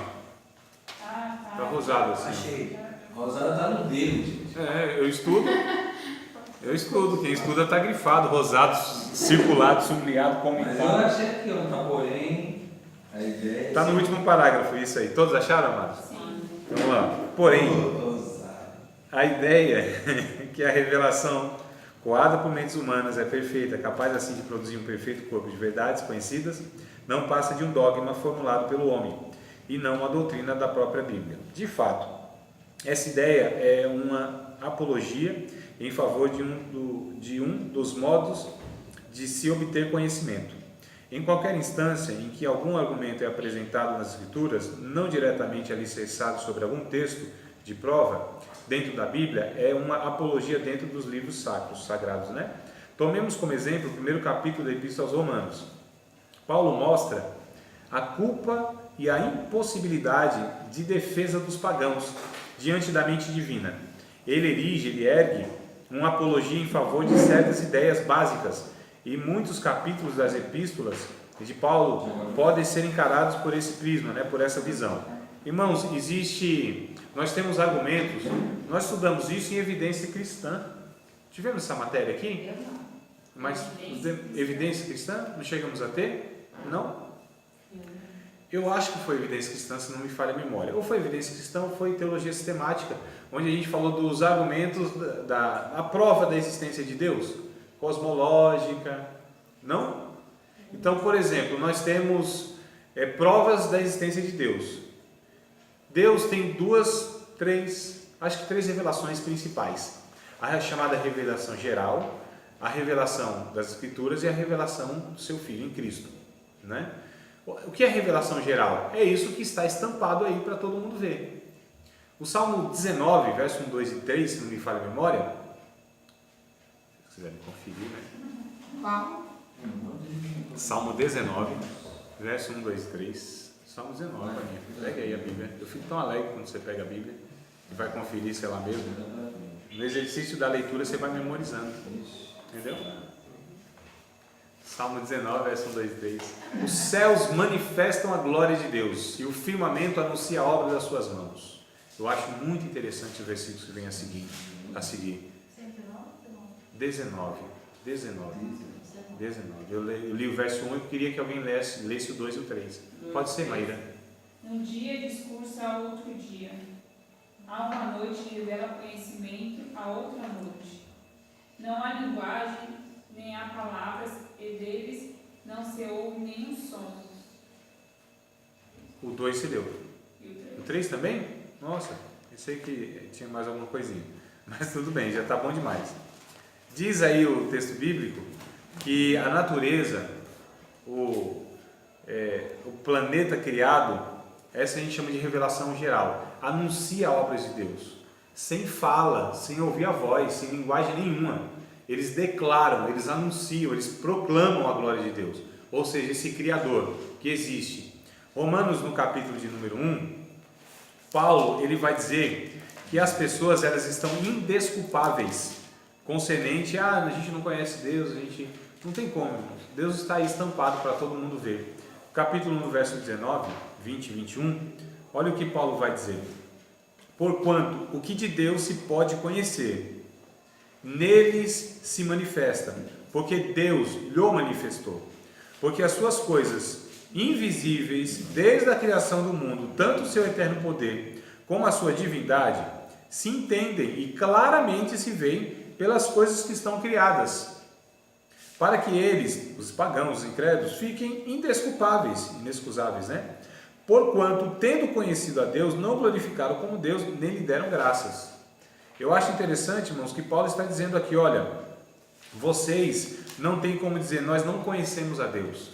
Ah, tá. Tá rosado assim. Achei. Rosada tá no dedo, gente. Eu estudo. Eu estudo. Quem estuda tá grifado, rosado, circulado, sublinhado, Mas eu comentado. achei aqui, ó, tá, porém, a ideia é... Tá no último parágrafo isso aí. Todos acharam, amados? Sim. Vamos lá. Porém, Rosada. a ideia é que a revelação coada por mentes humanas é perfeita, capaz assim de produzir um perfeito corpo de verdades conhecidas, não passa de um dogma formulado pelo homem e não uma doutrina da própria Bíblia. De fato, essa ideia é uma apologia em favor de um dos modos de se obter conhecimento. Em qualquer instância em que algum argumento é apresentado nas Escrituras, não diretamente alicerçado sobre algum texto de prova, dentro da Bíblia, é uma apologia dentro dos livros sagrados, né? Tomemos como exemplo o primeiro capítulo da Epístola aos Romanos. Paulo mostra a culpa e a impossibilidade de defesa dos pagãos diante da mente divina. Ele ergue uma apologia em favor de certas ideias básicas, e muitos capítulos das epístolas de Paulo podem ser encarados por esse prisma, né? Por essa visão. Irmãos, nós temos argumentos, nós estudamos isso em evidência cristã. Tivemos essa matéria aqui? Eu não. Mas evidência cristã? Não chegamos a ter? Não? Eu acho que foi evidência cristã, se não me falha a memória. Ou foi evidência cristã ou foi teologia sistemática, onde a gente falou dos argumentos da prova da existência de Deus, cosmológica, não? Então, por exemplo, nós temos provas da existência de Deus. Deus tem acho que três revelações principais. A chamada revelação geral, a revelação das Escrituras e a revelação do seu Filho em Cristo, né? O que é revelação geral? É isso que está estampado aí para todo mundo ver. O Salmo 19, verso 1, 2 e 3, se não me falha a memória, se quiserem conferir, né? Qual? Salmo 19, verso 1, 2 e 3. Salmo 19, Aninha. Pega aí a Bíblia. Eu fico tão alegre quando você pega a Bíblia e vai conferir, sei lá mesmo. No exercício da leitura você vai memorizando. Entendeu? Salmo 19, verso 1, 2 e 3. Os céus manifestam a glória de Deus e o firmamento anuncia a obra das suas mãos. Eu acho muito interessante os versículos que vêm a seguir. 19. Eu li o verso 1 e queria que alguém lesse o 2 e o 3. Pode ser, Maíra. Um dia discursa a outro dia. Há uma noite que revela conhecimento a outra noite. Não há linguagem, nem há palavras, e deles não se ouve nenhum som. O 2 se deu. E O 3 também? Nossa, pensei que tinha mais alguma coisinha. Mas tudo bem, já está bom demais. Diz aí o texto bíblico que a natureza, o planeta criado, essa a gente chama de revelação geral, anuncia obras de Deus, sem fala, sem ouvir a voz, sem linguagem nenhuma. Eles declaram, eles anunciam, eles proclamam a glória de Deus, ou seja, esse Criador que existe. Romanos, no capítulo de número 1, Paulo ele vai dizer que as pessoas elas estão indesculpáveis concernente a gente não conhece Deus, a gente não tem como, irmãos. Deus está aí estampado para todo mundo ver. Capítulo 1, verso 19, 20 e 21, olha o que Paulo vai dizer. Porquanto o que de Deus se pode conhecer, neles se manifesta, porque Deus lhe manifestou. Porque as suas coisas invisíveis, desde a criação do mundo, tanto o seu eterno poder, como a sua divindade, se entendem e claramente se veem pelas coisas que estão criadas, para que eles, os pagãos, os incrédulos, fiquem indesculpáveis, inexcusáveis, né? Porquanto, tendo conhecido a Deus, não glorificaram como Deus, nem lhe deram graças. Eu acho interessante, irmãos, que Paulo está dizendo aqui, olha, vocês não têm como dizer, nós não conhecemos a Deus.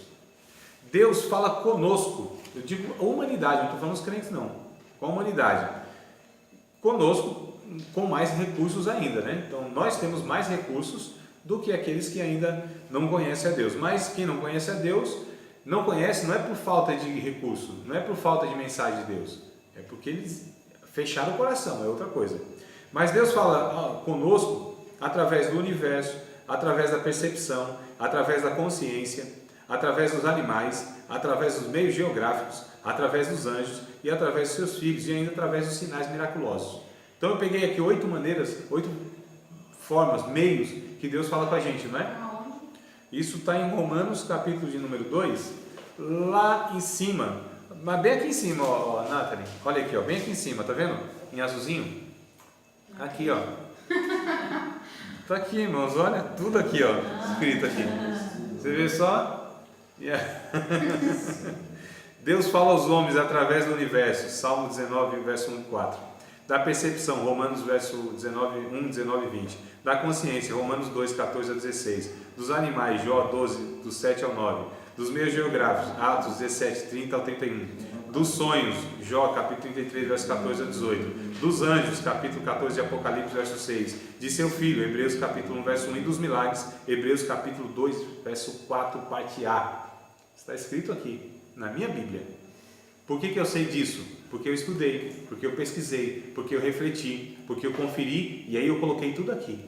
Deus fala conosco, eu digo a humanidade, não estou falando os crentes não, com a humanidade, conosco, com mais recursos ainda, né? Então nós temos mais recursos do que aqueles que ainda não conhecem a Deus. Mas quem não conhece a Deus, não conhece, não é por falta de recurso, não é por falta de mensagem de Deus, é porque eles fecharam o coração, é outra coisa. Mas Deus fala conosco através do universo, através da percepção, através da consciência, através dos animais, através dos meios geográficos, através dos anjos e através dos seus filhos e ainda através dos sinais miraculosos. Então eu peguei aqui 8 maneiras, 8 formas, meios que Deus fala com a gente, não é? Aonde? Isso está em Romanos capítulo de número 2, lá em cima, mas bem aqui em cima, ó, Nathalie, olha aqui, ó, bem aqui em cima, tá vendo? Em azulzinho. Aqui, ó. Tá aqui, irmãos, olha, tudo aqui, ó, escrito aqui. Você vê só? Deus fala aos homens através do universo, Salmo 19, verso 1 e 4. Da percepção, Romanos verso 19, 1, 19 e 20. Da consciência, Romanos 2, 14 a 16. Dos animais, Jó 12, do 7 ao 9. Dos meios geográficos, Atos 17, 30 ao 31. Dos sonhos, Jó capítulo 33, verso 14 a 18. Dos anjos, capítulo 14 de Apocalipse, verso 6. De seu filho, Hebreus capítulo 1, verso 1. E dos milagres, Hebreus capítulo 2, verso 4, parte A. Está escrito aqui, na minha Bíblia. Por que eu sei disso? Porque eu estudei, porque eu pesquisei, porque eu refleti, porque eu conferi e aí eu coloquei tudo aqui.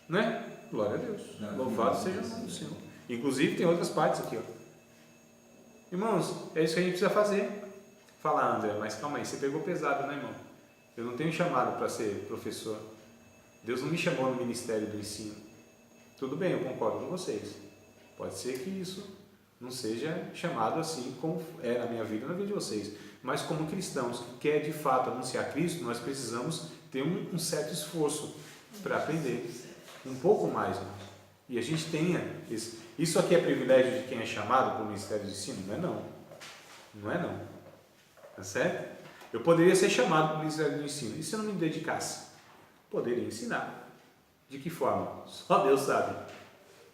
Não é? Glória a Deus. Louvado seja o nome do Senhor. Inclusive tem outras partes aqui, ó. Irmãos, é isso que a gente precisa fazer. Falar, André, mas calma aí, você pegou pesado, né, irmão? Eu não tenho chamado para ser professor. Deus não me chamou no ministério do ensino. Tudo bem, eu concordo com vocês. Pode ser que isso não seja chamado assim como é na minha vida e na vida de vocês. Mas como cristãos que quer de fato anunciar Cristo, nós precisamos ter um certo esforço para aprender. Um pouco mais. Né? E a gente tenha isso aqui é privilégio de quem é chamado para o ministério de ensino? Não é não. Não é não. Tá certo? Eu poderia ser chamado para o ministério do ensino. E se eu não me dedicasse? Poderia ensinar. De que forma? Só Deus sabe.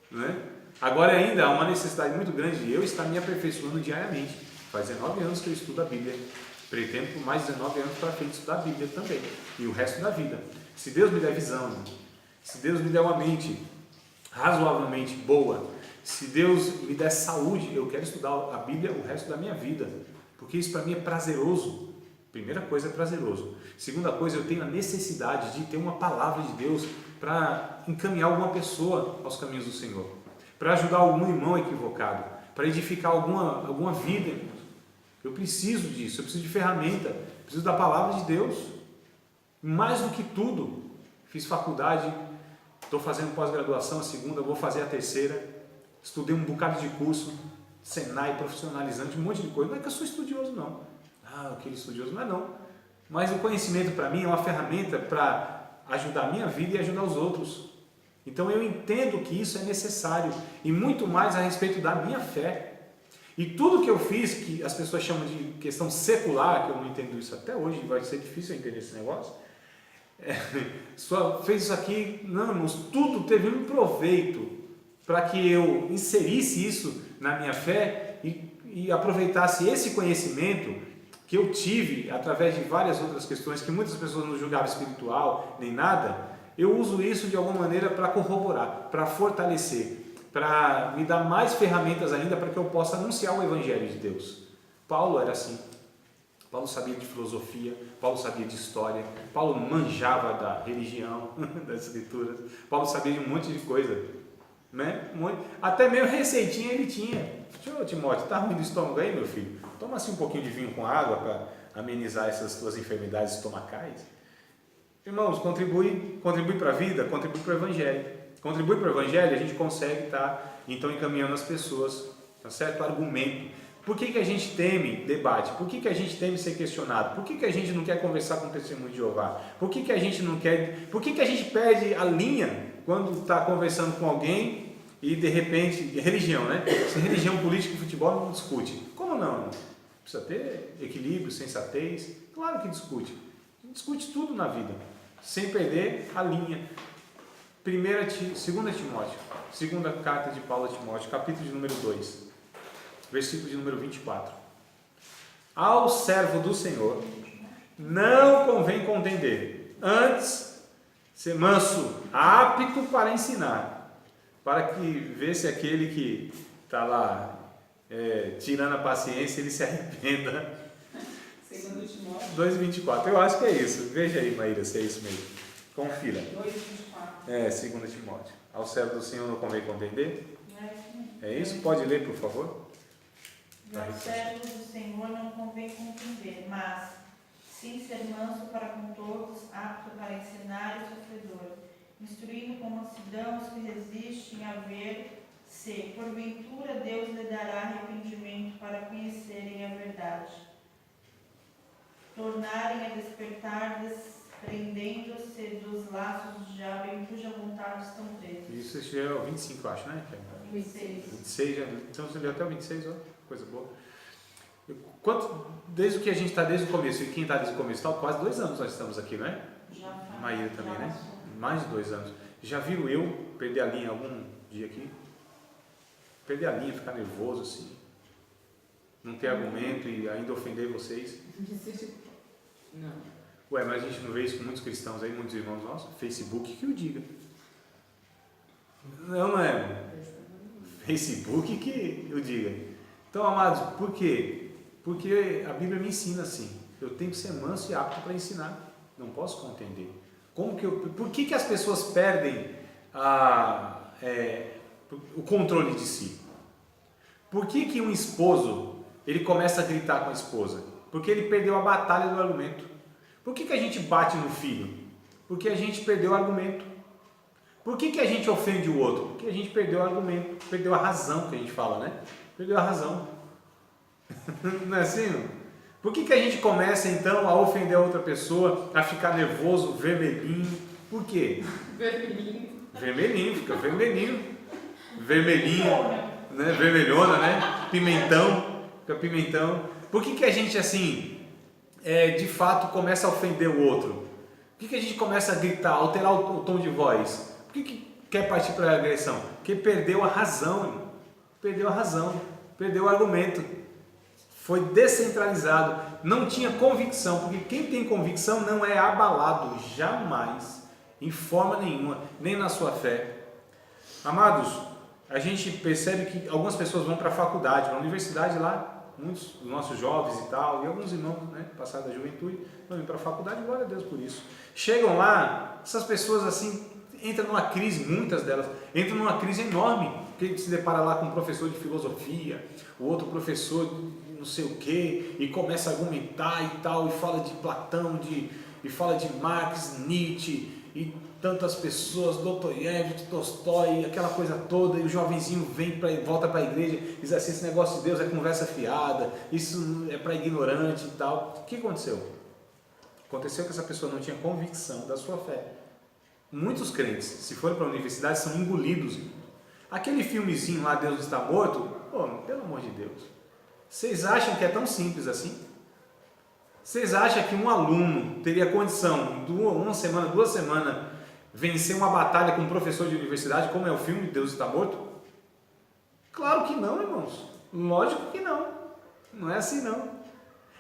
Não é? Agora ainda há uma necessidade muito grande de eu estar me aperfeiçoando diariamente. Faz 19 anos que eu estudo a Bíblia. Pretendo por mais 19 anos para frente estudar a Bíblia também. E o resto da vida. Se Deus me der visão, se Deus me der uma mente razoavelmente boa, se Deus me der saúde, eu quero estudar a Bíblia o resto da minha vida. Porque isso para mim é prazeroso. Primeira coisa é prazeroso. Segunda coisa, eu tenho a necessidade de ter uma palavra de Deus para encaminhar alguma pessoa aos caminhos do Senhor. Para ajudar algum irmão equivocado. Para edificar alguma vida. Eu preciso disso. Eu preciso de ferramenta. Preciso da palavra de Deus. Mais do que tudo. Fiz faculdade. Estou fazendo pós-graduação, a segunda. Vou fazer a terceira. Estudei um bocado de curso. Senai, profissionalizante. Um monte de coisa. Não é que eu sou estudioso, não. Aquele estudioso não é não. Mas o conhecimento para mim é uma ferramenta para ajudar a minha vida e ajudar os outros. Então eu entendo que isso é necessário e muito mais a respeito da minha fé. E tudo que eu fiz, que as pessoas chamam de questão secular, que eu não entendo isso até hoje, vai ser difícil eu entender esse negócio, só fez isso aqui, não, irmãos, tudo teve um proveito para que eu inserisse isso na minha fé e aproveitasse esse conhecimento que eu tive através de várias outras questões que muitas pessoas não julgavam espiritual nem nada. Eu uso isso de alguma maneira para corroborar, para fortalecer, para me dar mais ferramentas ainda para que eu possa anunciar o Evangelho de Deus. Paulo era assim. Paulo sabia de filosofia, Paulo sabia de história, Paulo manjava da religião, das escrituras, Paulo sabia de um monte de coisa. Né? Até mesmo receitinha ele tinha. Ô Timóteo, tá ruim do estômago aí, meu filho? Toma assim um pouquinho de vinho com água para amenizar essas tuas enfermidades estomacais. Irmãos, contribui para a vida, contribui para o Evangelho. Contribui para o Evangelho, a gente consegue estar então encaminhando as pessoas, tá certo? Argumento. Por que a gente teme debate? Por que a gente teme ser questionado? Por que a gente não quer conversar com o testemunho de Jeová? Por que a gente não quer... Por que a gente perde a linha quando está conversando com alguém e de repente... Religião, né? Se religião, política e futebol não discute. Como não? Precisa ter equilíbrio, sensatez. Claro que discute. Discute tudo na vida, sem perder a linha. 2 Timóteo, segunda carta de Paulo a Timóteo, capítulo de número 2, versículo de número 24. Ao servo do Senhor não convém contender, antes ser manso, apto para ensinar, para que vê se aquele que está lá tirando a paciência, ele se arrependa. 2 Timóteo 2,24, eu acho que é isso. Veja aí, Maíra, se é isso mesmo. Confira. 2:24. 2 Timóteo. Ao servo do Senhor não convém contender. É isso? É. Pode ler, por favor? E aos servos do Senhor não convém contender, mas sim ser manso para com todos, apto para ensinar e sofredor, instruindo com mansidão os que resistem a ver se, porventura, Deus lhe dará arrependimento para conhecerem a verdade, tornarem a despertar, desprendendo-se dos laços do diabo em cuja vontade estão presos. Isso já é o 25, eu acho, né? 26. 26, então você leu até o 26, ó, coisa boa. Desde que a gente está desde o começo, e quem está desde o começo, tá, quase 2 anos nós estamos aqui, não é? Já faz. Maíra também, já né? passou. Mais de 2 anos. Já viram eu perder a linha algum dia aqui? Perder a linha, ficar nervoso assim. Não ter argumento e ainda ofender vocês. Não. Ué, mas a gente não vê isso com muitos cristãos aí, muitos irmãos nossos? Facebook que o diga. Não é? Facebook que o diga. Então, amados, por quê? Porque a Bíblia me ensina assim. Eu tenho que ser manso e apto para ensinar. Não posso contender. Por que as pessoas perdem o controle de si? Por que um esposo ele começa a gritar com a esposa? Porque ele perdeu a batalha do argumento. Por que a gente bate no filho? Porque a gente perdeu o argumento. Por que a gente ofende o outro? Porque a gente perdeu o argumento, perdeu a razão, que a gente fala, né? Perdeu a razão. Não é assim? Não? Por que a gente começa então a ofender a outra pessoa, a ficar nervoso, vermelhinho? Por quê? Vermelhinho. Vermelhinho, fica vermelhinho. Vermelhinho, né? Vermelhona, né? Pimentão, fica pimentão. Por que a gente assim, de fato começa a ofender o outro? Por que a gente começa a gritar, alterar o tom de voz? Por que quer partir para a agressão? Porque perdeu a razão, irmão. Perdeu a razão, perdeu o argumento. Foi descentralizado, não tinha convicção, porque quem tem convicção não é abalado, jamais, em forma nenhuma, nem na sua fé. Amados, a gente percebe que algumas pessoas vão para a faculdade, para a universidade lá, muitos dos nossos jovens e tal, e alguns irmãos, né, passados da juventude, vão ir para a faculdade, glória a Deus por isso. Chegam lá, essas pessoas assim, entram numa crise, muitas delas, entram numa crise enorme, porque se depara lá com um professor de filosofia, o outro professor de não sei o que, e começa a argumentar e tal, e fala de Platão, e fala de Marx, Nietzsche, e tantas pessoas, Dostoiévski, Tolstói, aquela coisa toda, e o jovenzinho volta para a igreja e diz assim, esse negócio de Deus é conversa fiada, isso é para ignorante e tal. O que aconteceu? Aconteceu que essa pessoa não tinha convicção da sua fé. Muitos crentes, se forem para a universidade, são engolidos. Aquele filmezinho lá, Deus está morto, pô, pelo amor de Deus. Vocês acham que é tão simples assim? Vocês acham que um aluno teria condição, uma semana, 2 semanas, vencer uma batalha com um professor de universidade, como é o filme Deus está morto? Claro que não, irmãos. Lógico que não. Não é assim não.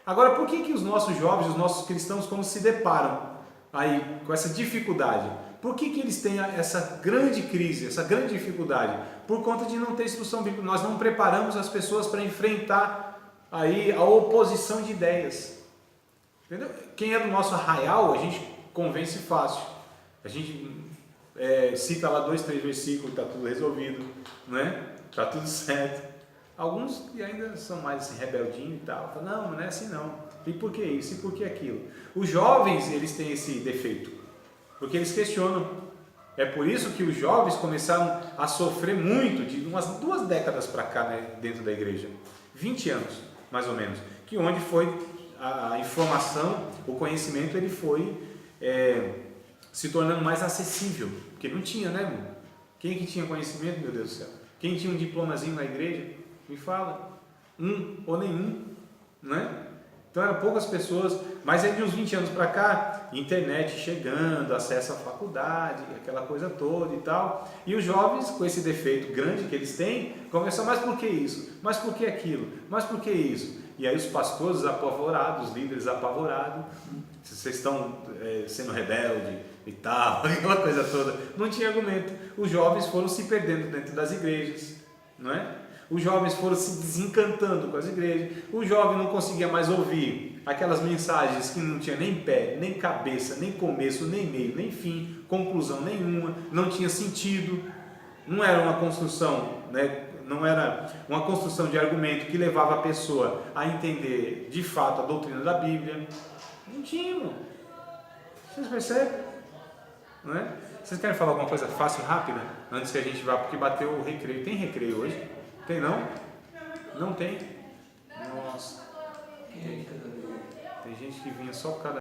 Agora, por que os nossos jovens, os nossos cristãos, quando se deparam aí com essa dificuldade, por que eles têm essa grande crise, essa grande dificuldade? Por conta de não ter instrução bíblica. Nós não preparamos as pessoas para enfrentar aí a oposição de ideias. Entendeu? Quem é do nosso arraial, a gente convence fácil. A gente cita lá 2, 3 versículos e está tudo resolvido, não é? Está tudo certo. Alguns que ainda são mais assim, rebeldinhos e tal, falam, não é assim não. E por que isso? E por que aquilo? Os jovens, eles têm esse defeito, porque eles questionam. É por isso que os jovens começaram a sofrer muito, de umas 2 décadas para cá, né, dentro da igreja. 20 anos, mais ou menos. Que onde foi a informação, o conhecimento, ele foi se tornando mais acessível. Porque não tinha, né, irmão? Quem que tinha conhecimento, meu Deus do céu? Quem tinha um diplomazinho na igreja? Me fala. Um ou nenhum, né? Então eram poucas pessoas, mas aí de uns 20 anos para cá, internet chegando, acesso à faculdade, aquela coisa toda e tal. E os jovens, com esse defeito grande que eles têm, começam, mas por que isso? Mas por que aquilo? Mas por que isso? E aí os pastores apavorados, os líderes apavorados, vocês estão sendo rebelde e tal, aquela coisa toda. Não tinha argumento. Os jovens foram se perdendo dentro das igrejas, não é? Os jovens foram se desencantando com as igrejas. O jovem não conseguia mais ouvir aquelas mensagens que não tinha nem pé, nem cabeça, nem começo, nem meio, nem fim, conclusão nenhuma, não tinha sentido, não era uma construção, né? Não era uma construção de argumento que levava a pessoa a entender de fato a doutrina da Bíblia. Não tinha, irmão. Vocês percebem? Não é? Vocês querem falar alguma coisa fácil, rápida? Antes que a gente vá, porque bateu o recreio. Tem recreio hoje? Tem não? Não tem? Nossa. Quem é que tá dando? Tem gente que vinha só por causa